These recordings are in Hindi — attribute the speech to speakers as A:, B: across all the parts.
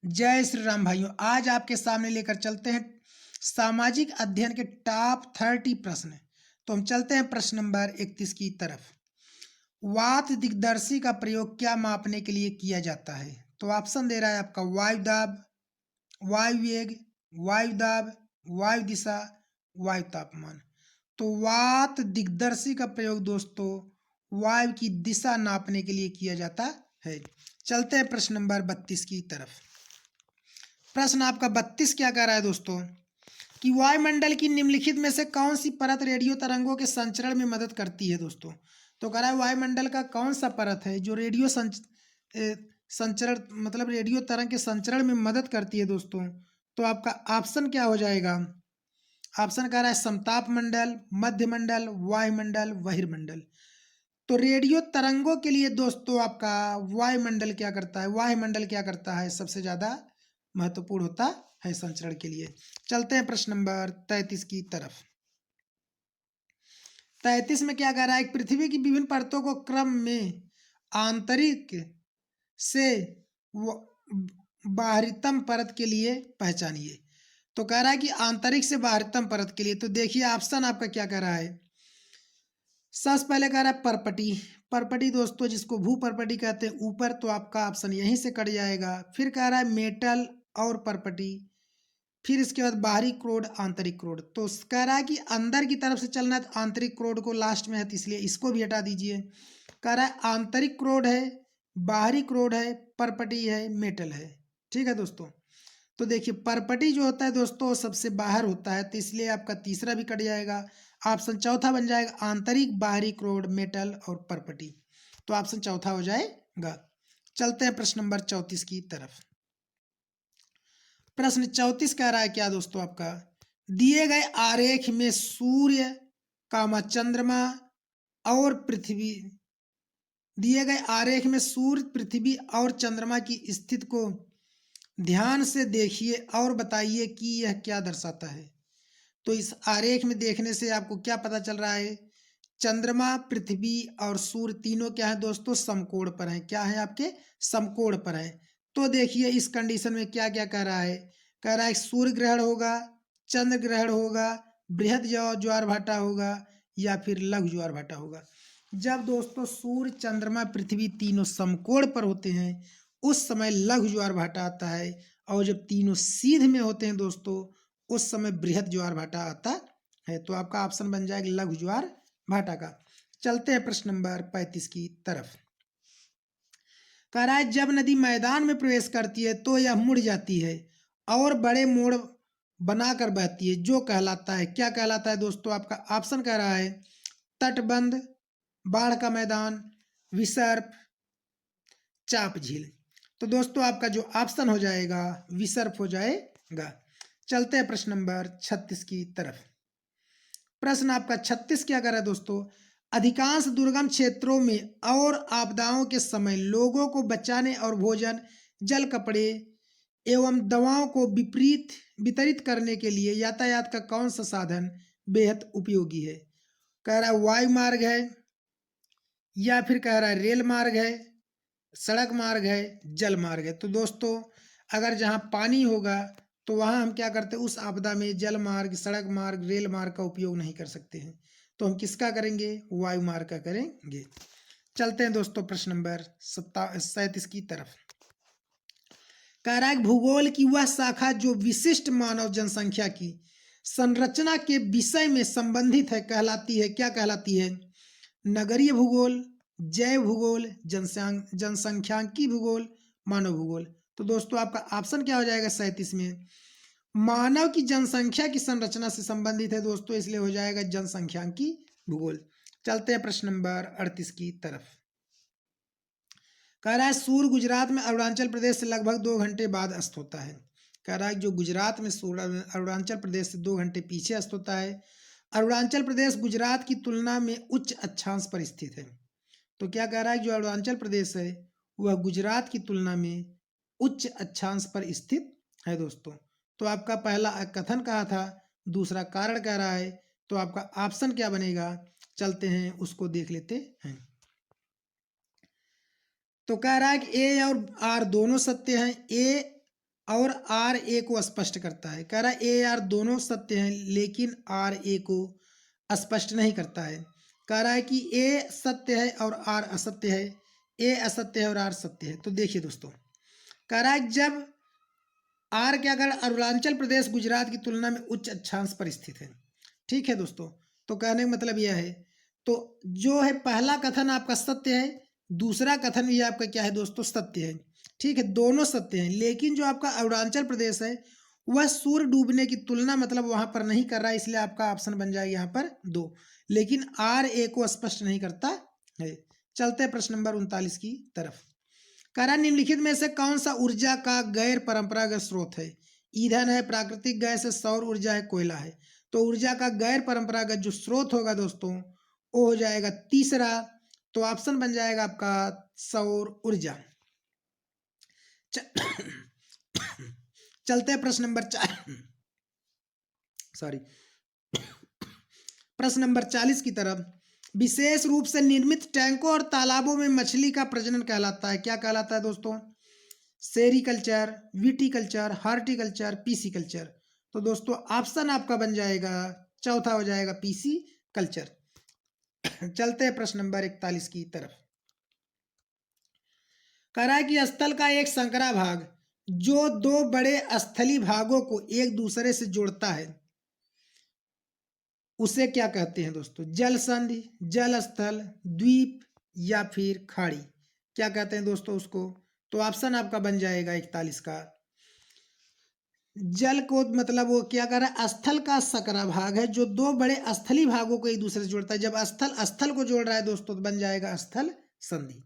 A: जय श्री राम भाइयों। आज आपके सामने लेकर चलते हैं सामाजिक अध्ययन के टॉप 30 प्रश्न। तो हम चलते हैं प्रश्न नंबर 31 की तरफ। वात दिग्दर्शी का प्रयोग क्या मापने के लिए किया जाता है? तो ऑप्शन दे रहा है आपका वायु दाब, वायु वेग, वायु दाब, वायु दिशा, वायु तापमान। तो वात दिग्दर्शी का प्रयोग दोस्तों वायु की दिशा नापने के लिए किया जाता है। चलते हैं प्रश्न नंबर 32 की तरफ। प्रश्न आपका 32 क्या कह रहा है दोस्तों कि वायुमंडल की निम्नलिखित में से कौन सी परत रेडियो तरंगों के संचरण में मदद करती है दोस्तों? तो कह रहा है वायुमंडल का कौन सा परत है जो रेडियो संचरण मतलब रेडियो तरंग के संचरण में मदद करती है दोस्तों? तो आपका ऑप्शन क्या हो जाएगा? ऑप्शन कह रहा है समताप मंडल, मध्य मंडल, वायुमंडल, बहिर्मंडल। तो रेडियो तरंगों के लिए दोस्तों आपका वायुमंडल क्या करता है? वायुमंडल क्या करता है? सबसे ज्यादा महत्वपूर्ण होता है संचरण के लिए। चलते हैं प्रश्न नंबर 33 की तरफ। 33 में क्या कह रहा है? पृथ्वी की विभिन्न परतों को क्रम में आंतरिक से बाहरीतम परत के लिए पहचानिए। तो कह रहा है कि आंतरिक से बाहरीतम परत के लिए। तो देखिए ऑप्शन आपका क्या कह रहा है। सबसे पहले कह रहा है परपटी। परपटी दोस्तों जिसको भू परपटी कहते हैं ऊपर, तो आपका ऑप्शन यहीं से कट जाएगा। फिर कह रहा है मेटल और परपटी। फिर इसके बाद बाहरी क्रोड, आंतरिक क्रोड। तो कह रहा है कि अंदर की तरफ से चलना है तो आंतरिक क्रोड को लास्ट में है, तो इसलिए इसको भी हटा दीजिए। कह रहा है आंतरिक क्रोड है, बाहरी क्रोड है, परपटी है, मेटल है। ठीक है दोस्तों। तो देखिए परपटी जो होता है दोस्तों सबसे बाहर होता है, तो इसलिए आपका तीसरा भी कट जाएगा। ऑप्शन चौथा बन जाएगा आंतरिक, बाहरी क्रोड, मेटल और परपटी। तो ऑप्शन चौथा हो जाएगा। चलते हैं प्रश्न नंबर 34 की तरफ। प्रश्न 34 कह रहा है क्या दोस्तों आपका, दिए गए आरेख में सूर्य कामा चंद्रमा और पृथ्वी, दिए गए आरेख में सूर्य, पृथ्वी और चंद्रमा की स्थिति को ध्यान से देखिए और बताइए कि यह क्या दर्शाता है। तो इस आरेख में देखने से आपको क्या पता चल रहा है? चंद्रमा, पृथ्वी और सूर्य तीनों क्या है दोस्तों? समकोण पर हैं। क्या है आपके? समकोण पर हैं। तो देखिए इस कंडीशन में क्या क्या कह रहा है। कह रहा है सूर्य ग्रहण होगा, चंद्र ग्रहण होगा, बृहद ज्वार भाटा होगा या फिर लघु ज्वार भाटा होगा। जब दोस्तों सूर्य, चंद्रमा, पृथ्वी तीनों समकोण पर होते हैं उस समय लघु ज्वार भाटा आता है, और जब तीनों सीध में होते हैं दोस्तों उस समय बृहद ज्वार भाटा आता है। तो आपका ऑप्शन बन जाएगा लघु ज्वार भाटा का। चलते हैं प्रश्न नंबर 35 की तरफ। कह रहा है जब नदी मैदान में प्रवेश करती है तो यह मुड़ जाती है और बड़े मोड़ बनाकर बहती है, जो कहलाता है, क्या कहलाता है दोस्तों? आपका ऑप्शन कह रहा है तटबंध, बाढ़ का मैदान, विसर्प, चाप झील। तो दोस्तों आपका जो ऑप्शन हो जाएगा विसर्प हो जाएगा। चलते हैं प्रश्न नंबर 36 की तरफ। प्रश्न आपका 36 क्या कर रहा है दोस्तों, अधिकांश दुर्गम क्षेत्रों में और आपदाओं के समय लोगों को बचाने और भोजन, जल, कपड़े एवं दवाओं को वितरित करने के लिए यातायात का कौन सा साधन बेहद उपयोगी है? कह रहा है वायु मार्ग है, या फिर कह रहा है रेल मार्ग है, सड़क मार्ग है, जल मार्ग है। तो दोस्तों अगर जहाँ पानी होगा तो वहाँ हम क्या करते हैं, उस आपदा में जल मार्ग, सड़क मार्ग, रेल मार्ग का उपयोग नहीं कर सकते हैं। तो हम किसका करेंगे? वायु मार्ग का करेंगे। चलते हैं दोस्तों प्रश्न नंबर 37 की तरफ। कह रहा है भूगोल की वह शाखा जो विशिष्ट मानव जनसंख्या की संरचना के विषय में संबंधित है कहलाती है, क्या कहलाती है? नगरीय भूगोल, जैव भूगोल, जनसंख्यांकी भूगोल, मानव भूगोल। तो दोस्तों आपका ऑप्शन क्या हो जाएगा 37 में? मानव की जनसंख्या की संरचना से संबंधित है दोस्तों, इसलिए हो जाएगा जनसंख्यांकी भूगोल। चलते हैं प्रश्न नंबर 38 की तरफ। कह रहा है सूर्य गुजरात में अरुणाचल प्रदेश से लगभग 2 घंटे बाद अस्त होता है। कह रहा है जो गुजरात में सूर्य अरुणाचल प्रदेश से 2 घंटे पीछे अस्त होता है। अरुणाचल प्रदेश गुजरात की तुलना में उच्च अक्षांश पर स्थित है। तो क्या कह रहा है, जो अरुणाचल प्रदेश है वह गुजरात की तुलना में उच्च अक्षांश पर स्थित है दोस्तों। तो आपका पहला कथन कहा था, दूसरा कारण कह रहा है, तो आपका ऑप्शन क्या बनेगा? चलते हैं उसको देख लेते हैं। तो कह रहा है कि ए और आर दोनों सत्य हैं। ए और आर ए को स्पष्ट करता है। कह रहा है ए आर दोनों सत्य हैं लेकिन आर ए को स्पष्ट नहीं करता है। कह रहा है कि ए सत्य है और आर असत्य है, ए असत्य है और आर सत्य है। तो देखिए दोस्तों, कह रहा है जब आर क्या कर अरुणाचल प्रदेश गुजरात की तुलना में उच्च अक्षांश पर स्थित है। ठीक है दोस्तों, तो कहने का मतलब यह है, तो जो है पहला कथन आपका सत्य है, दूसरा कथन भी आपका क्या है दोस्तों, सत्य है। ठीक है, दोनों सत्य हैं, लेकिन जो आपका अरुणाचल प्रदेश है वह सूर्य डूबने की तुलना मतलब वहां पर नहीं कर रहा है, इसलिए आपका ऑप्शन बन जाएगा यहाँ पर 2। लेकिन आर ए को स्पष्ट नहीं करता है। चलते हैं प्रश्न नंबर 39 की तरफ। कह निम्नलिखित में से कौन सा ऊर्जा का गैर परंपरागत स्रोत है? ईंधन है, प्राकृतिक गैस है, सौर ऊर्जा है, कोयला है। तो ऊर्जा का गैर परंपरागत जो स्रोत होगा दोस्तों वो हो जाएगा तीसरा, तो ऑप्शन बन जाएगा आपका सौर ऊर्जा। चलते हैं प्रश्न नंबर 4, सॉरी, प्रश्न नंबर 40 की तरफ। विशेष रूप से निर्मित टैंकों और तालाबों में मछली का प्रजनन कहलाता है, क्या कहलाता है दोस्तों? Sericulture, viticulture, horticulture, PC culture. तो दोस्तों ऑप्शन आपका बन जाएगा चौथा, हो जाएगा पीसी कल्चर। चलते हैं प्रश्न नंबर 41 की तरफ। कह रहा है कि स्थल का एक संकरा भाग जो दो बड़े स्थली भागों को एक दूसरे से जोड़ता है उसे क्या कहते हैं दोस्तों? जल संधि, जल स्थल, द्वीप या फिर खाड़ी, क्या कहते हैं दोस्तों उसको? तो ऑप्शन आपका बन जाएगा 41 का जल को मतलब वो क्या कर रहा है, स्थल का सकरा भाग है जो दो बड़े स्थली भागों को एक दूसरे से जोड़ता है। जब स्थल स्थल को जोड़ रहा है दोस्तों तो बन जाएगा स्थल संधि।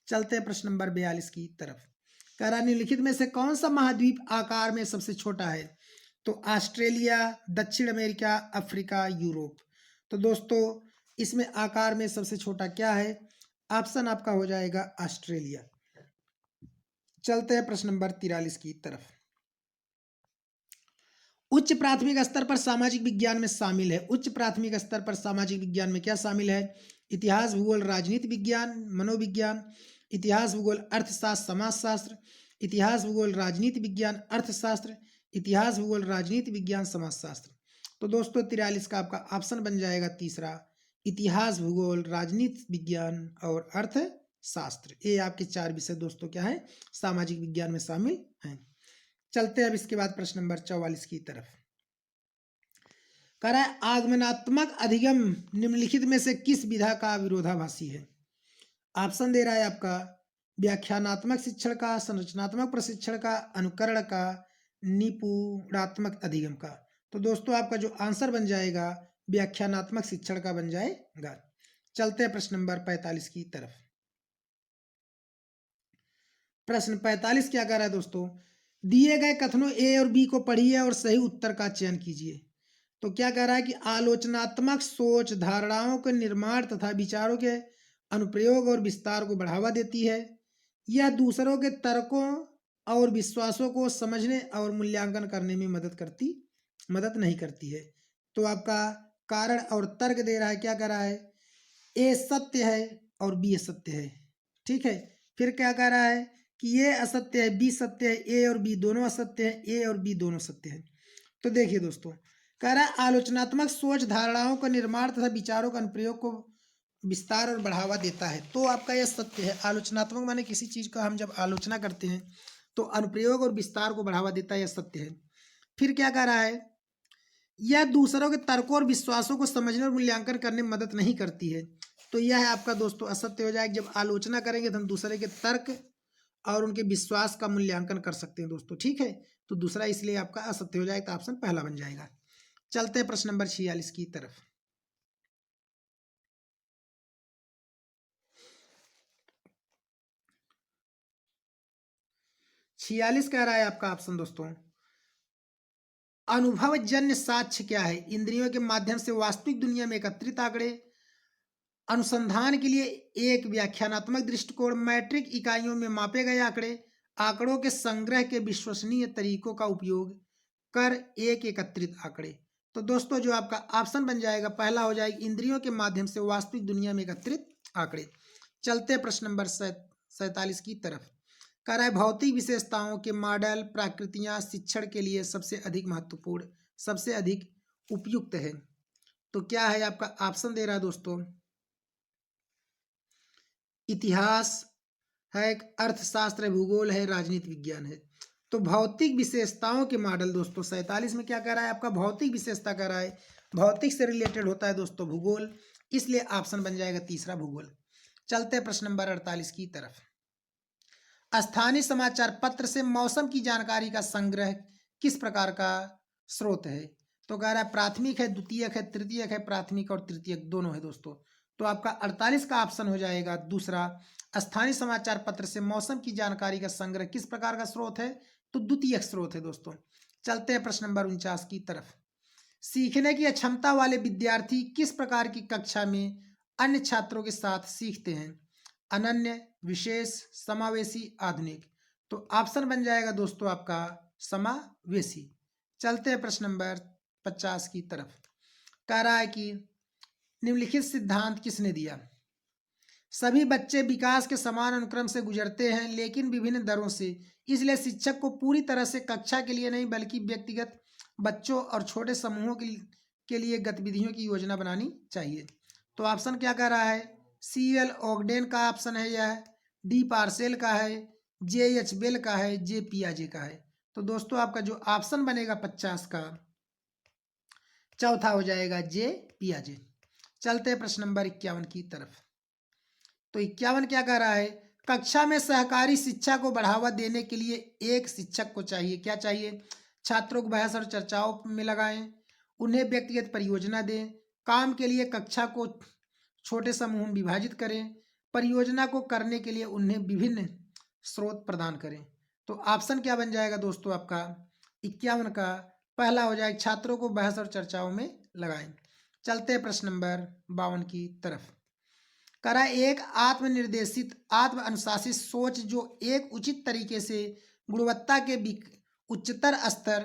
A: चलते हैं प्रश्न नंबर 42 की तरफ। कह रहा निम्नलिखित में से कौन सा महाद्वीप आकार में सबसे छोटा है? तो ऑस्ट्रेलिया, दक्षिण अमेरिका, अफ्रीका, यूरोप। तो दोस्तों इसमें आकार में सबसे छोटा क्या है? ऑप्शन आपका हो जाएगा ऑस्ट्रेलिया। चलते हैं प्रश्न नंबर 43 की तरफ। उच्च प्राथमिक स्तर पर सामाजिक विज्ञान में शामिल है। उच्च प्राथमिक स्तर पर सामाजिक विज्ञान में क्या शामिल है? इतिहास, भूगोल, राजनीति विज्ञान, मनोविज्ञान, इतिहास, भूगोल, अर्थशास्त्र, समाजशास्त्र, इतिहास, भूगोल, राजनीति विज्ञान, अर्थशास्त्र, इतिहास, भूगोल, राजनीति विज्ञान, समाजशास्त्र। तो दोस्तों 43 का आपका ऑप्शन बन जाएगा तीसरा, इतिहास, भूगोल, राजनीति विज्ञान और अर्थशास्त्र। ये आपके 4 विषय दोस्तों क्या है, सामाजिक विज्ञान में शामिल हैं। चलते हैं अब इसके बाद प्रश्न नंबर 44 की तरफ। कह रहा है आगमनात्मक अधिगम निम्नलिखित में से किस विधा का विरोधाभासी है? ऑप्शन दे रहा है आपका व्याख्यानात्मक शिक्षण का, संरचनात्मक प्रशिक्षण का, अनुकरण का, निपुणात्मक अधिगम का। तो दोस्तों आपका जो आंसर बन जाएगा व्याख्यानात्मक शिक्षण का बन जाएगा। चलते हैं प्रश्न नंबर 45 की तरफ। प्रश्न 45 क्या कह रहा है दोस्तों? दिए गए कथनों ए और बी को पढ़िए और सही उत्तर का चयन कीजिए। तो क्या कह रहा है कि आलोचनात्मक सोच धारणाओं के निर्माण तथा विचारों के अनुप्रयोग और विस्तार को बढ़ावा देती है। यह दूसरों के तर्कों और विश्वासों को समझने और मूल्यांकन करने में मदद नहीं करती है। तो आपका कारण और तर्क दे रहा है, क्या कह रहा है? ए सत्य है और बी असत्य है। ठीक है, फिर क्या कह रहा है कि ये असत्य है, बी सत्य है, ए और बी दोनों असत्य है, ए और बी दोनों सत्य है। तो देखिए दोस्तों, कह रहा है आलोचनात्मक सोच धारणाओं का निर्माण तथा विचारों का अनुप्रयोग को विस्तार और बढ़ावा देता है। तो आपका यह सत्य है। आलोचनात्मक माने किसी चीज का हम जब आलोचना करते हैं तो अनुप्रयोग और विस्तार को बढ़ावा देता है, यह सत्य है। फिर क्या कह रहा है? यह दूसरों के तर्कों और विश्वासों को समझने और मूल्यांकन करने में मदद नहीं करती है। तो यह है आपका दोस्तों असत्य हो जाएगा। जब आलोचना करेंगे तो हम दूसरे के तर्क और उनके विश्वास का मूल्यांकन कर सकते हैं दोस्तों। ठीक है, तो दूसरा इसलिए आपका असत्य हो जाएगा, तो ऑप्शन पहला बन जाएगा। चलते हैं प्रश्न नंबर 46 की तरफ। छियालीस कह रहा है आपका ऑप्शन दोस्तों, अनुभवजन्य साक्ष्य क्या है? इंद्रियों के माध्यम से वास्तविक दुनिया में एकत्रित आंकड़े, अनुसंधान के लिए एक व्याख्यानात्मक दृष्टिकोण, मैट्रिक इकाइयों में मापे गए आंकड़े, आंकड़ों के संग्रह के विश्वसनीय तरीकों का उपयोग कर एक एकत्रित आंकड़े। तो दोस्तों जो आपका ऑप्शन बन जाएगा पहला हो जाएगा इंद्रियों के माध्यम से वास्तविक दुनिया में एकत्रित आंकड़े। चलते प्रश्न नंबर 47 की तरफ। कह रहा है भौतिक विशेषताओं के मॉडल प्रकृतियां शिक्षण के लिए सबसे अधिक महत्वपूर्ण, सबसे अधिक उपयुक्त है। तो क्या है आपका ऑप्शन दे रहा है दोस्तों, इतिहास है, अर्थशास्त्र है, भूगोल है, राजनीति विज्ञान है। तो भौतिक विशेषताओं के मॉडल दोस्तों 47 में क्या कह रहा है आपका, भौतिक विशेषता कह रहा है, भौतिक से रिलेटेड होता है दोस्तों भूगोल, इसलिए ऑप्शन बन जाएगा तीसरा भूगोल। चलते हैं प्रश्न नंबर 48 की तरफ। स्थानीय समाचार पत्र से मौसम की जानकारी का संग्रह किस प्रकार का स्रोत है। तो कह रहा है प्राथमिक है, द्वितीयक है, तृतीयक है, प्राथमिक और तृतीयक दोनों है दोस्तों। तो आपका 48 का ऑप्शन हो जाएगा दूसरा, स्थानीय समाचार पत्र से मौसम की जानकारी का संग्रह किस प्रकार का स्रोत है, तो द्वितीयक स्रोत है दोस्तों। चलते हैं प्रश्न नंबर 49 की तरफ। सीखने की अक्षमता वाले विद्यार्थी किस प्रकार की कक्षा में अन्य छात्रों के साथ सीखते हैं, अनन्य, विशेष, समावेशी, आधुनिक। तो ऑप्शन बन जाएगा दोस्तों आपका समावेशी। चलते हैं प्रश्न नंबर 50 की तरफ। कह रहा है कि निम्नलिखित सिद्धांत किसने दिया। सभी बच्चे विकास के समान अनुक्रम से गुजरते हैं लेकिन विभिन्न दरों से, इसलिए शिक्षक को पूरी तरह से कक्षा के लिए नहीं बल्कि व्यक्तिगत बच्चों और छोटे समूहों के लिए गतिविधियों की योजना बनानी चाहिए। तो ऑप्शन क्या कह रहा है, CL ऑगडेन का ऑप्शन है यह, D पार्सेल का है, JH बेल का है, J पियाजे का है। तो दोस्तों आपका जो ऑप्शन बनेगा 50 का चौथा हो जाएगा J पियाजे। चलते हैं प्रश्न नंबर 51 की तरफ। तो 51 क्या कह रहा है, कक्षा में सहकारी शिक्षा को बढ़ावा देने के लिए एक शिक्षक को चाहिए, क्या चाहिए, छात्रों को बहस और चर्चाओं में लगाएं, उन्हें व्यक्तिगत परियोजना दें, काम के लिए कक्षा को छोटे समूह में विभाजित करें, परियोजना को करने के लिए उन्हें विभिन्न स्रोत प्रदान करें। तो ऑप्शन क्या बन जाएगा दोस्तों आपका 51 का पहला हो जाएगा, छात्रों को बहस और चर्चाओं में लगाएं। चलते हैं प्रश्न नंबर 52 की तरफ। करा एक आत्मनिर्देशित आत्म अनुशासित सोच जो एक उचित तरीके से गुणवत्ता के उच्चतर स्तर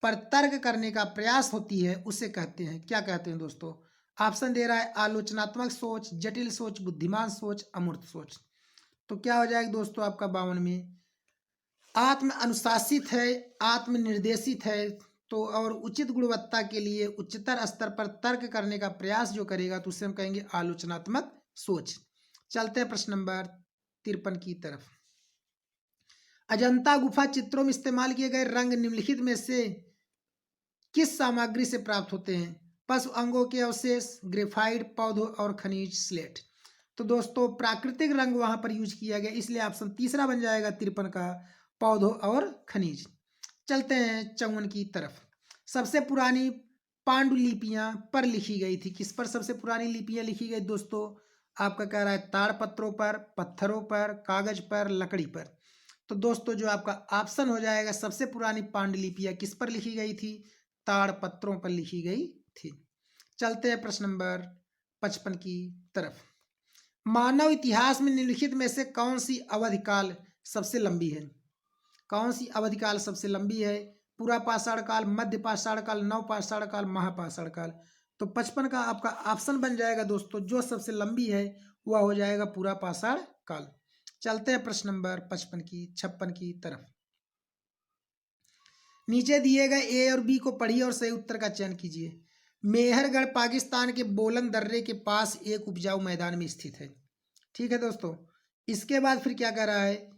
A: पर तर्क करने का प्रयास होती है उसे कहते हैं, क्या कहते हैं दोस्तों। ऑप्शन दे रहा है आलोचनात्मक सोच, जटिल सोच, बुद्धिमान सोच, अमूर्त सोच। तो क्या हो जाएगा दोस्तों आपका 52 में, आत्म अनुशासित है, आत्मनिर्देशित है, तो और उचित गुणवत्ता के लिए उच्चतर स्तर पर तर्क करने का प्रयास जो करेगा तो उसे हम कहेंगे आलोचनात्मक सोच। चलते हैं प्रश्न नंबर 53 की तरफ। अजंता गुफा चित्रों में इस्तेमाल किए गए रंग निम्नलिखित में से किस सामग्री से प्राप्त होते हैं, पशु अंगों के अवशेष, ग्रेफाइट, पौधों और खनिज स्लेट। तो दोस्तों प्राकृतिक रंग वहां पर यूज किया गया, इसलिए ऑप्शन तीसरा बन जाएगा 53 का, पौधों और खनिज। चलते हैं 54 की तरफ। सबसे पुरानी पांडुलिपियां पर लिखी गई थी, किस पर सबसे पुरानी लिपियां लिखी गई दोस्तों, आपका कह रहा है ताड़पत्रों पर, पत्थरों पर, कागज पर, लकड़ी पर। तो दोस्तों जो आपका ऑप्शन हो जाएगा सबसे पुरानी पांडुलिपियां किस पर लिखी गई थी, ताड़पत्रों पर लिखी गई थी। चलते हैं प्रश्न नंबर 55 की तरफ। मानव इतिहास में निम्नलिखित में से कौन सी अवधिकाल सबसे लंबी है, कौन सी अवधिकाल सबसे लंबी है, पूरा पाषाण काल, मध्य पाषाण काल, नव पाषाण काल, महापाषाण काल। तो 55 का आपका ऑप्शन बन जाएगा दोस्तों, जो सबसे लंबी है वह हो जाएगा पूरा पाषाण काल। चलते हैं प्रश्न नंबर 56 की तरफ। नीचे दिए गए ए और बी को पढ़िए और सही उत्तर का चयन कीजिए। मेहरगढ़ पाकिस्तान के बोलन दर्रे के पास एक उपजाऊ मैदान में स्थित है, ठीक है दोस्तों। इसके बाद फिर क्या कर रहा है,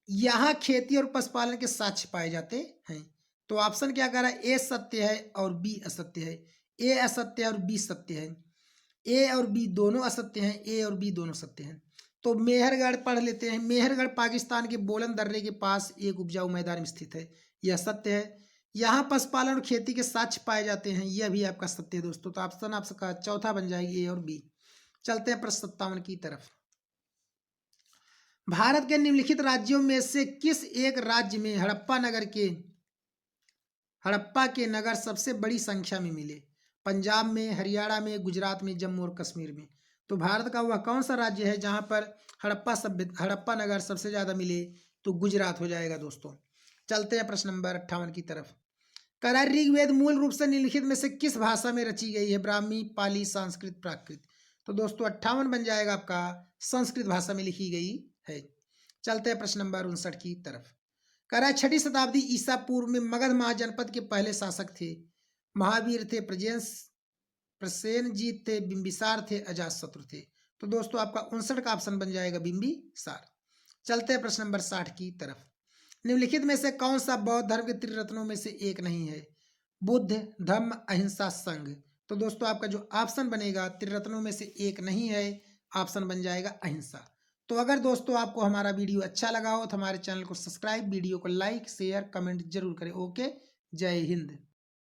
A: यहाँ खेती और पशुपालन के साक्ष्य पाए जाते हैं। तो ऑप्शन क्या कर रहा है, ए सत्य है और बी असत्य है, ए असत्य है और बी सत्य है, ए और बी दोनों असत्य हैं, ए और बी दोनों सत्य हैं। तो मेहरगढ़ पढ़ लेते हैं। मेहरगढ़ पाकिस्तान के बोलन दर्रे के पास एक उपजाऊ मैदान में स्थित है, यह सत्य है। यहाँ पशुपालन और खेती के साक्ष्य पाए जाते हैं, यह भी आपका सत्य है दोस्तों। तो ऑप्शन आपका चौथा बन जाएगी ए और बी। चलते हैं प्रश्न 57 की तरफ। भारत के निम्नलिखित राज्यों में से किस एक राज्य में हड़प्पा के नगर सबसे बड़ी संख्या में मिले, पंजाब में, हरियाणा में, गुजरात में, जम्मू और कश्मीर में। तो भारत का वह कौन सा राज्य है जहां पर हड़प्पा नगर सबसे ज्यादा मिले, तो गुजरात हो जाएगा दोस्तों। चलते हैं प्रश्न नंबर 58 की तरफ। करा ऋग्वेद मूल रूप से निम्नलिखित में से किस भाषा में रची गई है, ब्राह्मी, पाली, संस्कृत, प्राकृत। तो दोस्तों 58 बन जाएगा आपका संस्कृत भाषा में लिखी गई है। चलते हैं प्रश्न नंबर 59 की तरफ। कह रहा है 6वीं शताब्दी ईसा पूर्व में मगध महाजनपद के पहले शासक थे। महावीर थे, प्रसेनजीत थे, बिंबिसार थे, अजातशत्रु थे। तो दोस्तों आपका 59 का ऑप्शन बन जाएगा बिंबिसार। चलते हैं प्रश्न नंबर 60 की तरफ। निम्नलिखित में से कौन सा बौद्ध धर्म के त्रिरत्नों में से एक नहीं है? बुद्ध, धम्म, अहिंसा, संघ। तो दोस्तों आपका जो ऑप्शन बनेगा त्रिरत्नों में से एक नहीं है, ऑप्शन बन जाएगा अहिंसा। तो अगर दोस्तों आपको हमारा वीडियो अच्छा लगा हो तो हमारे चैनल को सब्सक्राइब, वीडियो को लाइक, शेयर, कमेंट जरूर करें। ओके, जय हिंद।